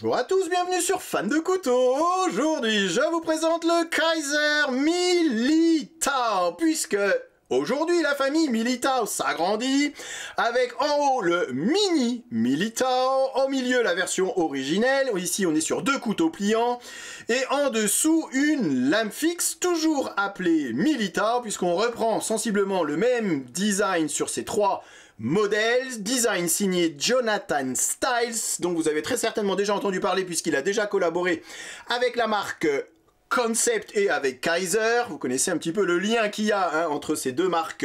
Bonjour à tous, bienvenue sur Fan de Couteaux. Aujourd'hui, je vous présente le Kaiser Militao, puisque aujourd'hui, la famille Militao s'agrandit avec en haut le Mini Militao, au milieu la version originelle, ici on est sur deux couteaux pliants, et en dessous une lame fixe, toujours appelée Militao, puisqu'on reprend sensiblement le même design sur ces trois modèles, design signé Jonathan Styles, dont vous avez très certainement déjà entendu parler puisqu'il a déjà collaboré avec la marque Concept et avec Kaiser. Vous connaissez un petit peu le lien qu'il y a entre ces deux marques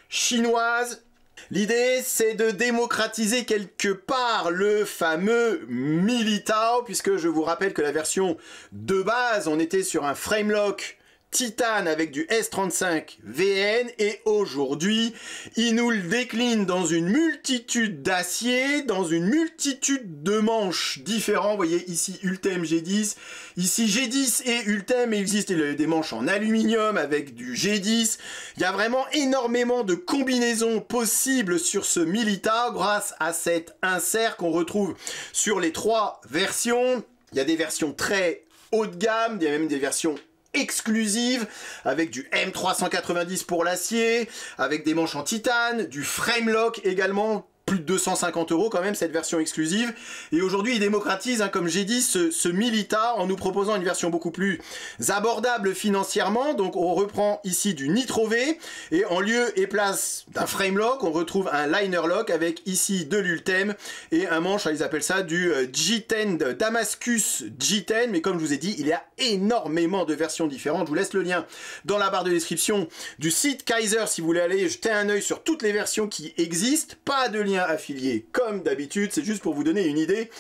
chinoises. L'idée, c'est de démocratiser quelque part le fameux Militao, puisque je vous rappelle que la version de base, on était sur un framelock Titane avec du S35 VN, et aujourd'hui il nous le décline dans une multitude d'aciers, dans une multitude de manches différents. Vous voyez ici Ultem G10, ici G10 et Ultem, il existe des manches en aluminium avec du G10. Il y a vraiment énormément de combinaisons possibles sur ce Militao grâce à cet insert qu'on retrouve sur les trois versions. Il y a des versions très haut de gamme, il y a même des versions exclusive avec du M390 pour l'acier, avec des manches en titane, du framelock également, plus de 250 € quand même cette version exclusive. Et aujourd'hui il démocratise, comme j'ai dit, ce Militao en nous proposant une version beaucoup plus abordable financièrement. Donc on reprend ici du Nitro V, et en lieu et place d'un framelock on retrouve un liner lock avec ici de l'Ultem et un manche, ils appellent ça du G10, de Damascus G10, mais comme je vous ai dit il y a énormément de versions différentes. Je vous laisse le lien dans la barre de description du site Kaiser si vous voulez aller jeter un œil sur toutes les versions qui existent. Pas de lien affilié comme d'habitude, c'est juste pour vous donner une idée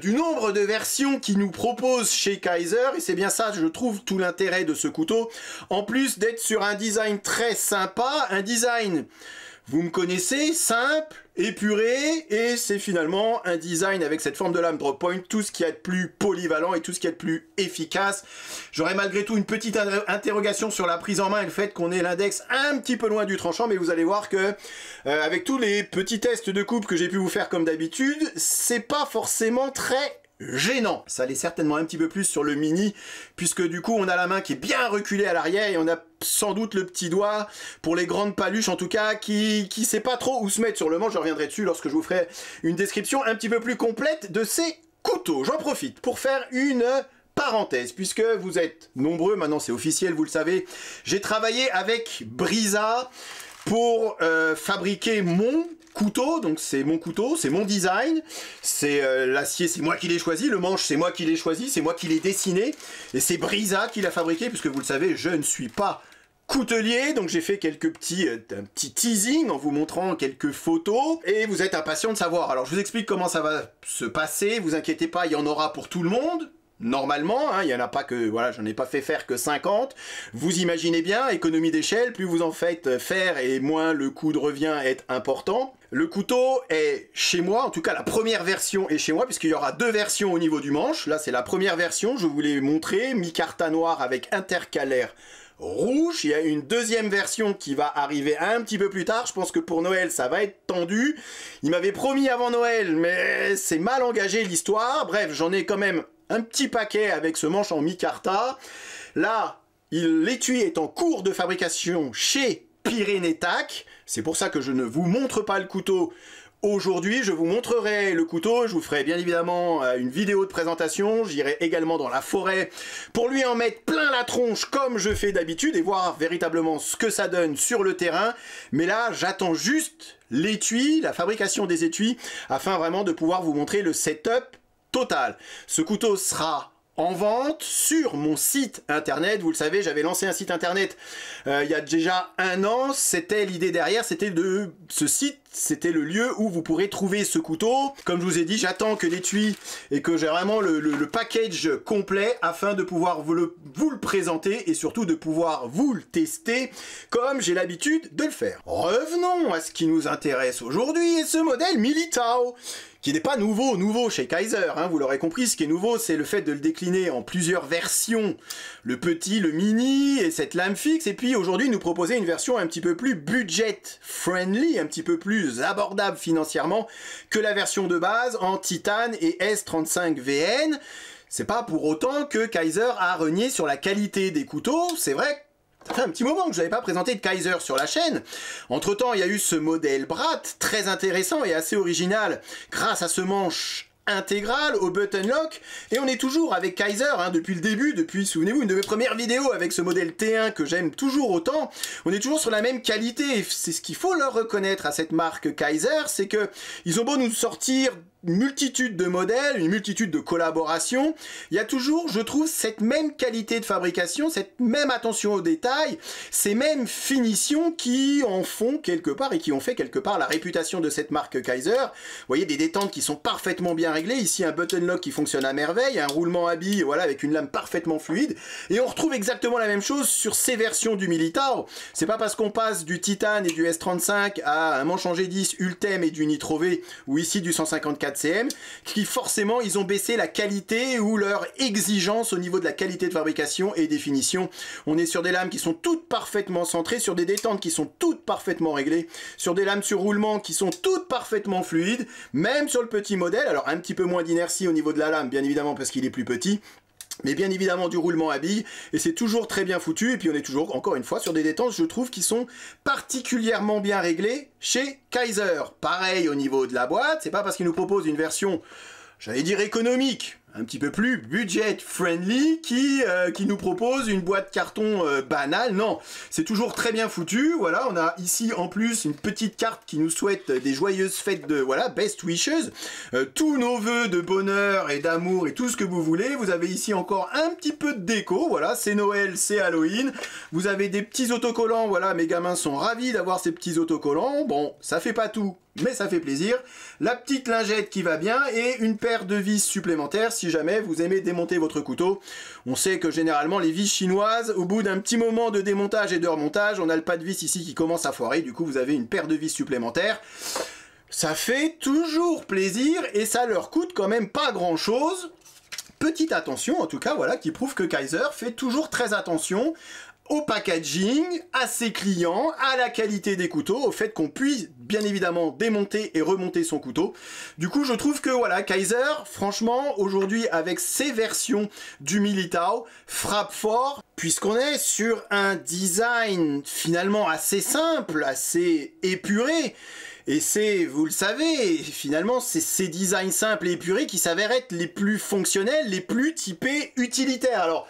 du nombre de versions qu'ils nous proposent chez Kaiser, et c'est bien ça, je trouve, tout l'intérêt de ce couteau, en plus d'être sur un design très sympa, un design, vous me connaissez, simple, épuré, et c'est finalement un design avec cette forme de lame drop point, tout ce qu'il y a de plus polyvalent et tout ce qu'il y a de plus efficace. J'aurais malgré tout une petite interrogation sur la prise en main et le fait qu'on ait l'index un petit peu loin du tranchant, mais vous allez voir que avec tous les petits tests de coupe que j'ai pu vous faire comme d'habitude, c'est pas forcément très gênant. Ça l'est certainement un petit peu plus sur le Mini, puisque du coup on a la main qui est bien reculée à l'arrière et on a sans doute le petit doigt, pour les grandes paluches en tout cas, qui sait pas trop où se mettre sur le manche. Je reviendrai dessus lorsque je vous ferai une description un petit peu plus complète de ces couteaux. J'en profite pour faire une parenthèse, puisque vous êtes nombreux, maintenant c'est officiel, vous le savez, j'ai travaillé avec Brisa pour fabriquer mon couteau. Donc c'est mon couteau, c'est mon design, c'est l'acier, c'est moi qui l'ai choisi, le manche c'est moi qui l'ai choisi, c'est moi qui l'ai dessiné, et c'est Brisa qui l'a fabriqué, puisque vous le savez, je ne suis pas coutelier, donc j'ai fait quelques un petit teasing en vous montrant quelques photos, et vous êtes impatient de savoir. Alors je vous explique comment ça va se passer, vous inquiétez pas, il y en aura pour tout le monde. Normalement, il n'y en a pas que, voilà, j'en ai pas fait faire que 50. Vous imaginez bien, économie d'échelle, plus vous en faites faire et moins le coût de revient est important. Le couteau est chez moi, en tout cas la première version est chez moi, puisqu'il y aura deux versions au niveau du manche. Là c'est la première version, je vous l'ai montré, micarta noir avec intercalaire rouge. Il y a une deuxième version qui va arriver un petit peu plus tard. Je pense que pour Noël ça va être tendu. Il m'avait promis avant Noël, mais c'est mal engagé l'histoire. Bref, j'en ai quand même un petit paquet avec ce manche en micarta. Là, l'étui est en cours de fabrication chez Pyrénétac. C'est pour ça que je ne vous montre pas le couteau aujourd'hui. Je vous montrerai le couteau, je vous ferai bien évidemment une vidéo de présentation. J'irai également dans la forêt pour lui en mettre plein la tronche comme je fais d'habitude et voir véritablement ce que ça donne sur le terrain. Mais là, j'attends juste l'étui, la fabrication des étuis, afin vraiment de pouvoir vous montrer le setup total. Ce couteau sera en vente sur mon site internet. Vous le savez, j'avais lancé un site internet il y a déjà un an. C'était l'idée derrière, c'était de ce site, c'était le lieu où vous pourrez trouver ce couteau. Comme je vous ai dit, j'attends que l'étui et que j'ai vraiment le package complet afin de pouvoir vous le présenter et surtout de pouvoir vous le tester comme j'ai l'habitude de le faire. Revenons à ce qui nous intéresse aujourd'hui, et ce modèle Militao qui n'est pas nouveau chez Kaiser, hein, vous l'aurez compris, ce qui est nouveau c'est le fait de le décliner en plusieurs versions, le petit, le mini et cette lame fixe, et puis aujourd'hui nous proposer une version un petit peu plus budget friendly, un petit peu plus abordable financièrement que la version de base en titane et S35VN. C'est pas pour autant que Kaiser a renié sur la qualité des couteaux, c'est vrai. Ça fait un petit moment que je n'avais pas présenté de Kaiser sur la chaîne. Entre temps, il y a eu ce modèle Brat, très intéressant et assez original, grâce à ce manche intégral au button lock, et on est toujours avec Kaiser hein, depuis le début, depuis, souvenez-vous, une de mes premières vidéos avec ce modèle T1 que j'aime toujours autant, on est toujours sur la même qualité, c'est ce qu'il faut leur reconnaître à cette marque Kaiser, c'est que ils ont beau nous sortir une multitude de modèles, une multitude de collaborations, il y a toujours, je trouve, cette même qualité de fabrication, cette même attention aux détails, ces mêmes finitions qui en font quelque part et qui ont fait quelque part la réputation de cette marque Kaiser. Vous voyez des détentes qui sont parfaitement bien réglées, ici un button lock qui fonctionne à merveille, un roulement à billes, voilà, avec une lame parfaitement fluide, et on retrouve exactement la même chose sur ces versions du Militao. C'est pas parce qu'on passe du Titane et du S35 à un manche en G10 Ultem et du Nitro V, ou ici du 154 CM, qui forcément ils ont baissé la qualité ou leur exigence au niveau de la qualité de fabrication et des finitions. On est sur des lames qui sont toutes parfaitement centrées, sur des détentes qui sont toutes parfaitement réglées, sur des lames sur roulement qui sont toutes parfaitement fluides, même sur le petit modèle, alors un petit peu moins d'inertie au niveau de la lame, bien évidemment parce qu'il est plus petit, mais bien évidemment du roulement à billes, et c'est toujours très bien foutu, et puis on est toujours, encore une fois, sur des détentes, je trouve, qui sont particulièrement bien réglées chez Kaiser. Pareil au niveau de la boîte, c'est pas parce qu'ils nous proposent une version, j'allais dire économique, un petit peu plus budget friendly, qui nous propose une boîte carton banale. Non, c'est toujours très bien foutu. Voilà, on a ici en plus une petite carte qui nous souhaite des joyeuses fêtes de, voilà, best wishes. Tous nos vœux de bonheur et d'amour et tout ce que vous voulez. Vous avez ici encore un petit peu de déco. Voilà, c'est Noël, c'est Halloween. Vous avez des petits autocollants. Voilà, mes gamins sont ravis d'avoir ces petits autocollants. Bon, ça fait pas tout, mais ça fait plaisir. La petite lingette qui va bien et une paire de vis supplémentaires si jamais vous aimez démonter votre couteau. On sait que généralement les vis chinoises, au bout d'un petit moment de démontage et de remontage, on a le pas de vis ici qui commence à foirer, du coup vous avez une paire de vis supplémentaires. Ça fait toujours plaisir et ça leur coûte quand même pas grand chose. Petite attention en tout cas, voilà, qui prouve que Kaiser fait toujours très attention au packaging, à ses clients, à la qualité des couteaux, au fait qu'on puisse bien évidemment démonter et remonter son couteau. Du coup, je trouve que voilà, Kaiser, franchement, aujourd'hui, avec ses versions du Militao, frappe fort, puisqu'on est sur un design finalement assez simple, assez épuré. Et c'est, vous le savez, finalement, c'est ces designs simples et épurés qui s'avèrent être les plus fonctionnels, les plus typés utilitaires. Alors,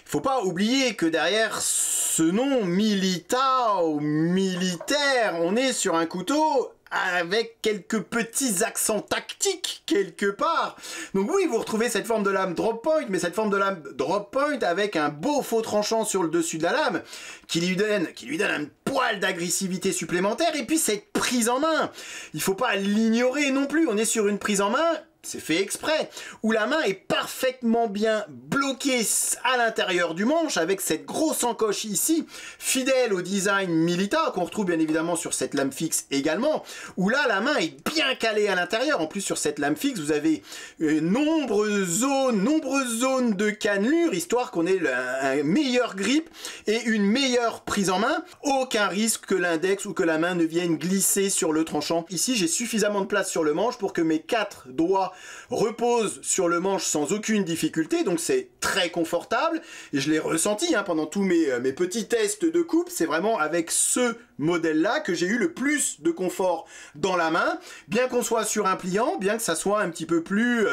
il faut pas oublier que derrière ce nom Militao, militaire, on est sur un couteau avec quelques petits accents tactiques quelque part. Donc oui, vous retrouvez cette forme de lame drop point, mais cette forme de lame drop point avec un beau faux tranchant sur le dessus de la lame qui lui donne un poil d'agressivité supplémentaire, et puis cette prise en main. Il faut pas l'ignorer non plus, on est sur une prise en main, c'est fait exprès, où la main est parfaitement bien bloquée à l'intérieur du manche avec cette grosse encoche ici, fidèle au design Militao qu'on retrouve bien évidemment sur cette lame fixe également, où là la main est bien calée à l'intérieur. En plus sur cette lame fixe vous avez nombreuses zones de cannelure, histoire qu'on ait un meilleur grip et une meilleure prise en main. Aucun risque que l'index ou que la main ne vienne glisser sur le tranchant. Ici j'ai suffisamment de place sur le manche pour que mes 4 doigts repose sur le manche sans aucune difficulté, donc c'est très confortable, et je l'ai ressenti hein, pendant tous mes petits tests de coupe. C'est vraiment avec ce modèle là que j'ai eu le plus de confort dans la main, bien qu'on soit sur un pliant, bien que ça soit un petit peu plus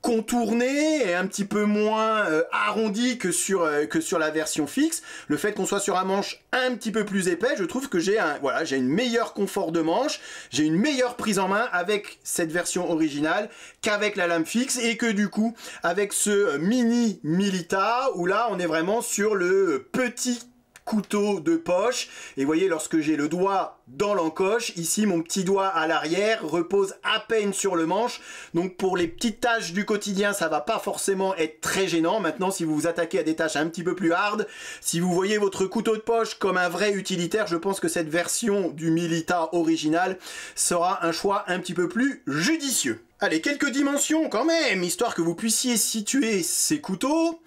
contourné et un petit peu moins arrondi que sur la version fixe. Le fait qu'on soit sur un manche un petit peu plus épais, je trouve que j'ai une meilleure confort de manche, j'ai une meilleure prise en main avec cette version originale qu'avec la lame fixe, et que du coup avec ce mini Militao où là on est vraiment sur le petit couteau de poche. Et vous voyez, lorsque j'ai le doigt dans l'encoche, ici mon petit doigt à l'arrière repose à peine sur le manche. Donc pour les petites tâches du quotidien, ça va pas forcément être très gênant. Maintenant, si vous vous attaquez à des tâches un petit peu plus hard, si vous voyez votre couteau de poche comme un vrai utilitaire, je pense que cette version du Milita original sera un choix un petit peu plus judicieux. Allez, quelques dimensions quand même, histoire que vous puissiez situer ces couteaux.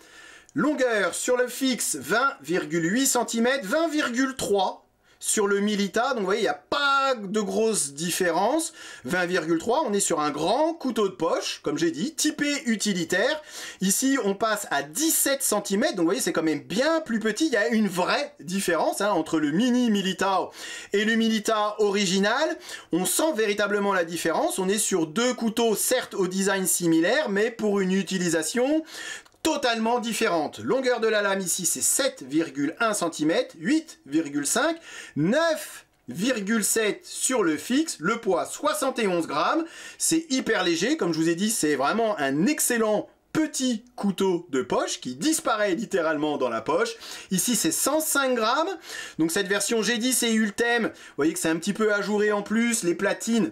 Longueur sur le fixe 20,8 cm, 20,3 sur le Milita, donc vous voyez, il n'y a pas de grosse différence. 20,3, on est sur un grand couteau de poche, comme j'ai dit, typé utilitaire. Ici, on passe à 17 cm, donc vous voyez, c'est quand même bien plus petit. Il y a une vraie différence entre le mini Milita et le Milita original. On sent véritablement la différence. On est sur deux couteaux, certes au design similaire, mais pour une utilisation totalement différente. Longueur de la lame ici, c'est 7,1 cm, 8,5, 9,7 sur le fixe, le poids 71 grammes, c'est hyper léger, comme je vous ai dit, c'est vraiment un excellent petit couteau de poche qui disparaît littéralement dans la poche. Ici, c'est 105 grammes, donc cette version G10 et Ultem, vous voyez que c'est un petit peu ajouré en plus, les platines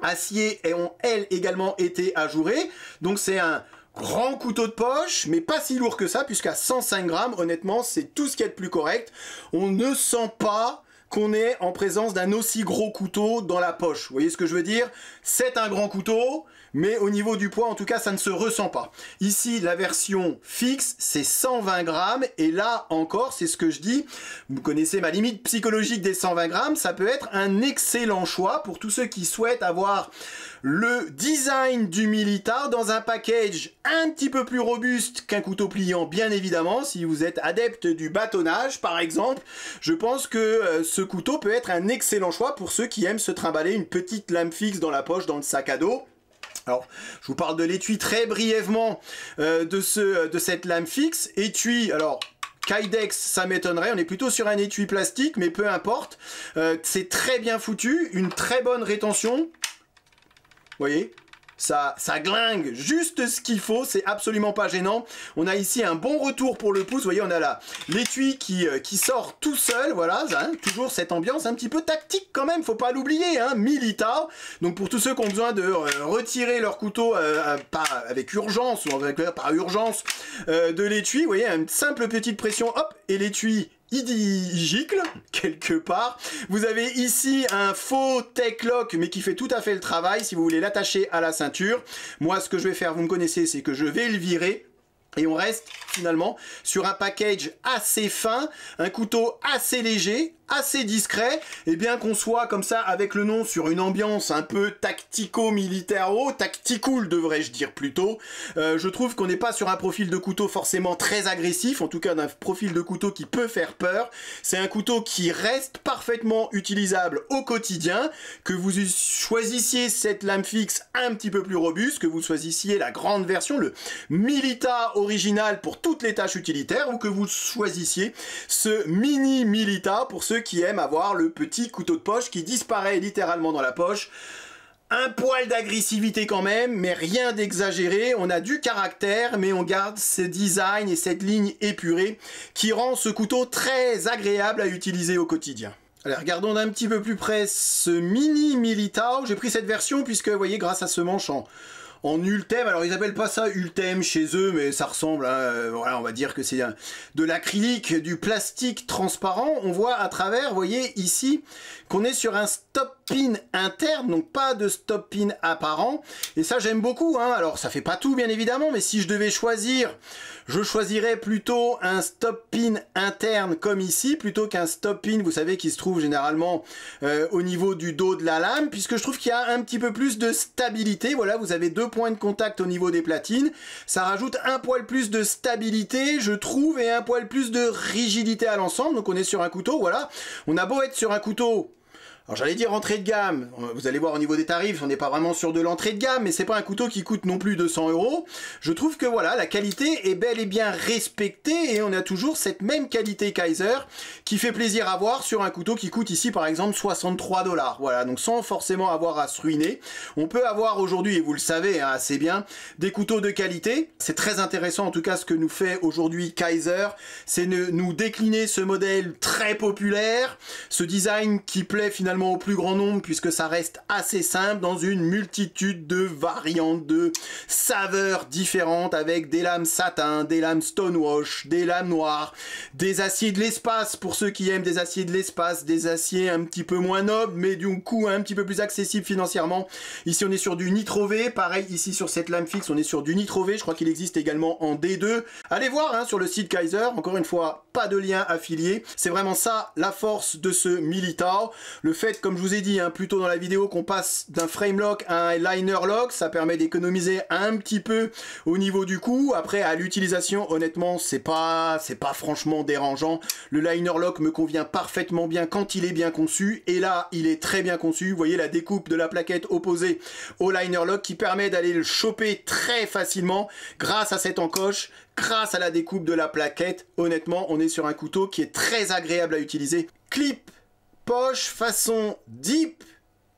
acier ont elles également été ajourées, donc c'est un grand couteau de poche, mais pas si lourd que ça, puisqu'à 105 grammes, honnêtement, c'est tout ce qu'il y a de plus correct. On ne sent pas qu'on est en présence d'un aussi gros couteau dans la poche. Vous voyez ce que je veux dire? C'est un grand couteau, mais au niveau du poids, en tout cas, ça ne se ressent pas. Ici, la version fixe, c'est 120 grammes, et là encore, c'est ce que je dis, vous connaissez ma limite psychologique des 120 grammes, ça peut être un excellent choix pour tous ceux qui souhaitent avoir le design du Milita dans un package un petit peu plus robuste qu'un couteau pliant, bien évidemment. Si vous êtes adepte du bâtonnage, par exemple, je pense que ce couteau peut être un excellent choix pour ceux qui aiment se trimballer une petite lame fixe dans la poche, dans le sac à dos. Alors, je vous parle de l'étui très brièvement de cette lame fixe. Étui, alors Kydex, ça m'étonnerait, on est plutôt sur un étui plastique, mais peu importe. C'est très bien foutu, une très bonne rétention. Vous voyez, ça glingue juste ce qu'il faut, c'est absolument pas gênant. On a ici un bon retour pour le pouce, vous voyez, on a là l'étui qui sort tout seul, voilà, toujours cette ambiance un petit peu tactique quand même, faut pas l'oublier, Milita. Donc pour tous ceux qui ont besoin de retirer leur couteau avec urgence, ou par urgence de l'étui, vous voyez, une simple petite pression, hop, et l'étui il gicle quelque part. Vous avez ici un faux tech lock, mais qui fait tout à fait le travail si vous voulez l'attacher à la ceinture. Moi, ce que je vais faire, vous me connaissez, c'est que je vais le virer. Et on reste finalement sur un package assez fin, un couteau assez léger, assez discret, et bien qu'on soit comme ça avec le nom sur une ambiance un peu tactico-militaro, tacticool devrais-je dire plutôt, je trouve qu'on n'est pas sur un profil de couteau forcément très agressif, en tout cas d'un profil de couteau qui peut faire peur. C'est un couteau qui reste parfaitement utilisable au quotidien, que vous choisissiez cette lame fixe un petit peu plus robuste, que vous choisissiez la grande version, le Milita original pour toutes les tâches utilitaires, ou que vous choisissiez ce mini Milita pour ceux qui aiment avoir le petit couteau de poche qui disparaît littéralement dans la poche. Un poil d'agressivité quand même, mais rien d'exagéré. On a du caractère, mais on garde ce design et cette ligne épurée qui rend ce couteau très agréable à utiliser au quotidien. Allez, regardons d'un petit peu plus près ce mini Milita. J'ai pris cette version puisque, vous voyez, grâce à ce manche en Ultem, alors ils appellent pas ça Ultem chez eux, mais ça ressemble, voilà, on va dire que c'est de l'acrylique, du plastique transparent. On voit à travers, vous voyez ici, qu'on est sur un stop pin interne, donc pas de stop pin apparent. Et ça j'aime beaucoup, alors ça fait pas tout bien évidemment, mais si je devais choisir, je choisirais plutôt un stop pin interne comme ici, plutôt qu'un stop pin, vous savez, qui se trouve généralement au niveau du dos de la lame, puisque je trouve qu'il y a un petit peu plus de stabilité. Voilà, vous avez deux points de contact au niveau des platines, ça rajoute un poil plus de stabilité, je trouve, et un poil plus de rigidité à l'ensemble. Donc on est sur un couteau, voilà, on a beau être sur un couteau, Alors j'allais dire entrée de gamme, vous allez voir au niveau des tarifs, on n'est pas vraiment sur de l'entrée de gamme, mais c'est pas un couteau qui coûte non plus 200 €. Je trouve que voilà, la qualité est bel et bien respectée et on a toujours cette même qualité Kizer qui fait plaisir à voir sur un couteau qui coûte ici par exemple 63 $. Voilà, donc sans forcément avoir à se ruiner. On peut avoir aujourd'hui, et vous le savez hein, assez bien, des couteaux de qualité. C'est très intéressant en tout cas ce que nous fait aujourd'hui Kizer, c'est nous décliner ce modèle très populaire, ce design qui plaît finalement au plus grand nombre puisque ça reste assez simple dans une multitude de variantes, de saveurs différentes avec des lames satin, des lames stonewash, des lames noires, des aciers de l'espace pour ceux qui aiment des aciers de l'espace, des aciers un petit peu moins nobles mais du coup un petit peu plus accessibles financièrement. Ici on est sur du Nitro V, pareil ici sur cette lame fixe on est sur du Nitro V, je crois qu'il existe également en D2. Allez voir hein, sur le site Kizer, encore une fois pas de lien affilié, c'est vraiment ça la force de ce Militao. Le fait, comme je vous ai dit hein, plus tôt dans la vidéo, qu'on passe d'un frame lock à un liner lock, ça permet d'économiser un petit peu au niveau du coût. Après, à l'utilisation, honnêtement, c'est pas franchement dérangeant. Le liner lock me convient parfaitement bien quand il est bien conçu. Et là, il est très bien conçu. Vous voyez la découpe de la plaquette opposée au liner lock qui permet d'aller le choper très facilement grâce à cette encoche. Grâce à la découpe de la plaquette, honnêtement, on est sur un couteau qui est très agréable à utiliser. Clip poche façon deep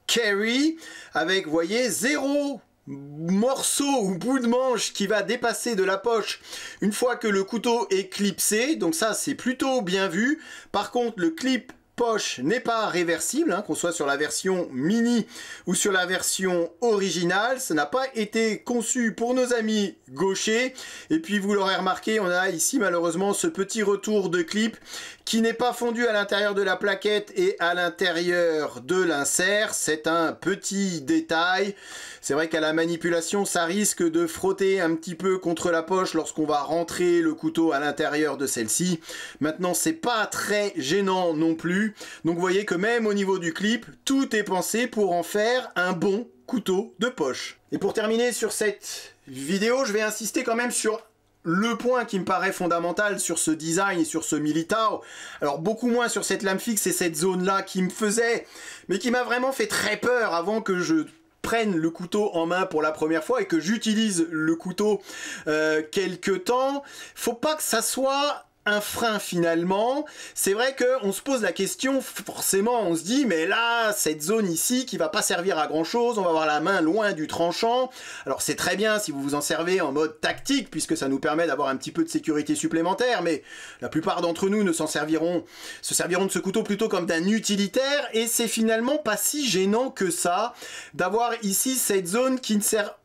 carry avec, vous voyez, 0 morceau ou bout de manche qui va dépasser de la poche une fois que le couteau est clipsé. Donc ça, c'est plutôt bien vu. Par contre, le clip poche n'est pas réversible, hein, qu'on soit sur la version mini ou sur la version originale, ça n'a pas été conçu pour nos amis gauchers. Et puis vous l'aurez remarqué, on a ici malheureusement ce petit retour de clip qui n'est pas fondu à l'intérieur de la plaquette et à l'intérieur de l'insert. C'est un petit détail. C'est vrai qu'à la manipulation, ça risque de frotter un petit peu contre la poche lorsqu'on va rentrer le couteau à l'intérieur de celle-ci. Maintenant, c'est pas très gênant non plus. Donc vous voyez que même au niveau du clip, tout est pensé pour en faire un bon couteau de poche. Et pour terminer sur cette vidéo, je vais insister quand même sur le point qui me paraît fondamental sur ce design et sur ce Militao. Alors beaucoup moins sur cette lame fixe et cette zone là qui me faisait, mais qui m'a vraiment fait très peur avant que je prenne le couteau en main pour la première fois et que j'utilise le couteau quelque temps. Faut pas que ça soit un frein finalement. C'est vrai qu'on se pose la question, forcément on se dit mais là cette zone ici qui va pas servir à grand chose, on va avoir la main loin du tranchant. Alors c'est très bien si vous vous en servez en mode tactique puisque ça nous permet d'avoir un petit peu de sécurité supplémentaire, mais la plupart d'entre nous se serviront de ce couteau plutôt comme d'un utilitaire et c'est finalement pas si gênant que ça d'avoir ici cette zone qui ne sert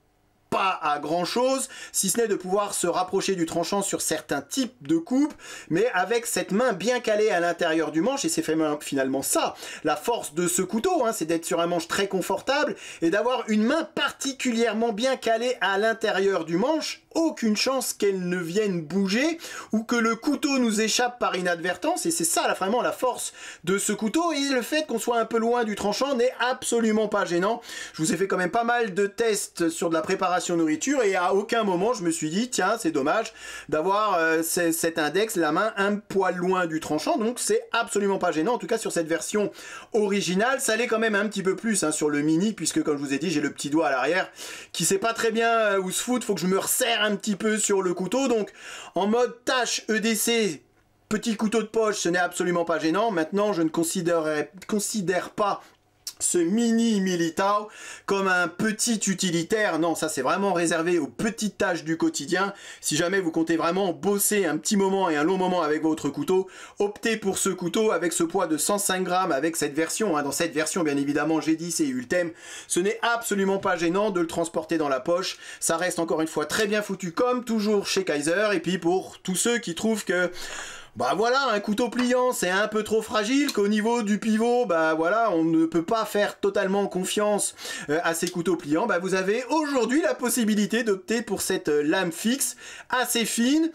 pas à grand chose, si ce n'est de pouvoir se rapprocher du tranchant sur certains types de coupes, mais avec cette main bien calée à l'intérieur du manche, et c'est finalement ça, la force de ce couteau, hein, c'est d'être sur un manche très confortable, et d'avoir une main particulièrement bien calée à l'intérieur du manche, aucune chance qu'elle ne vienne bouger, ou que le couteau nous échappe par inadvertance, et c'est ça vraiment la force de ce couteau, et le fait qu'on soit un peu loin du tranchant n'est absolument pas gênant. Je vous ai fait quand même pas mal de tests sur de la préparation nourriture et à aucun moment je me suis dit tiens c'est dommage d'avoir cet index, la main un poil loin du tranchant, donc c'est absolument pas gênant. En tout cas sur cette version originale ça l'est quand même un petit peu plus hein, sur le mini, puisque comme je vous ai dit j'ai le petit doigt à l'arrière qui sait pas très bien où se foutre, faut que je me resserre un petit peu sur le couteau, donc en mode tâche EDC petit couteau de poche ce n'est absolument pas gênant. Maintenant je ne considère pas ce mini Militao comme un petit utilitaire. Non, ça c'est vraiment réservé aux petites tâches du quotidien. Si jamais vous comptez vraiment bosser un petit moment et un long moment avec votre couteau, optez pour ce couteau avec ce poids de 105 grammes avec cette version. Hein. Dans cette version, bien évidemment, G10 et Ultem, ce n'est absolument pas gênant de le transporter dans la poche. Ça reste encore une fois très bien foutu comme toujours chez Kizer. Et puis pour tous ceux qui trouvent que bah voilà, un couteau pliant c'est un peu trop fragile, qu'au niveau du pivot, bah voilà, on ne peut pas faire totalement confiance à ces couteaux pliants, bah vous avez aujourd'hui la possibilité d'opter pour cette lame fixe assez fine,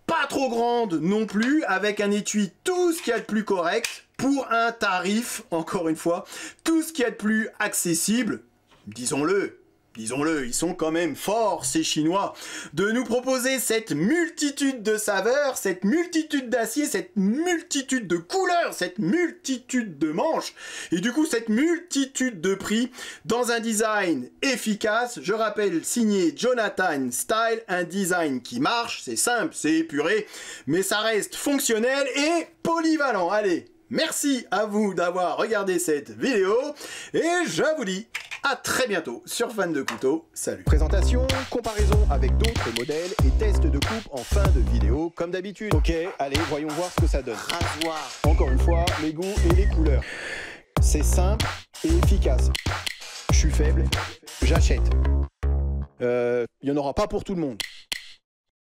pas trop grande non plus, avec un étui tout ce qu'il y a de plus correct, pour un tarif, encore une fois, tout ce qu'il y a de plus accessible, disons-le, disons-le, ils sont quand même forts, ces Chinois, de nous proposer cette multitude de saveurs, cette multitude d'aciers, cette multitude de couleurs, cette multitude de manches, et du coup cette multitude de prix, dans un design efficace, je rappelle, signé Jonathan Style, un design qui marche, c'est simple, c'est épuré, mais ça reste fonctionnel et polyvalent. Allez, merci à vous d'avoir regardé cette vidéo, et je vous dis à très bientôt sur Fan de Couteau. Salut. Présentation, comparaison avec d'autres modèles et test de coupe en fin de vidéo comme d'habitude. Ok, allez, voyons voir ce que ça donne. Rasoir. Encore une fois, les goûts et les couleurs. C'est simple et efficace. Je suis faible, j'achète. Il n'y en aura pas pour tout le monde.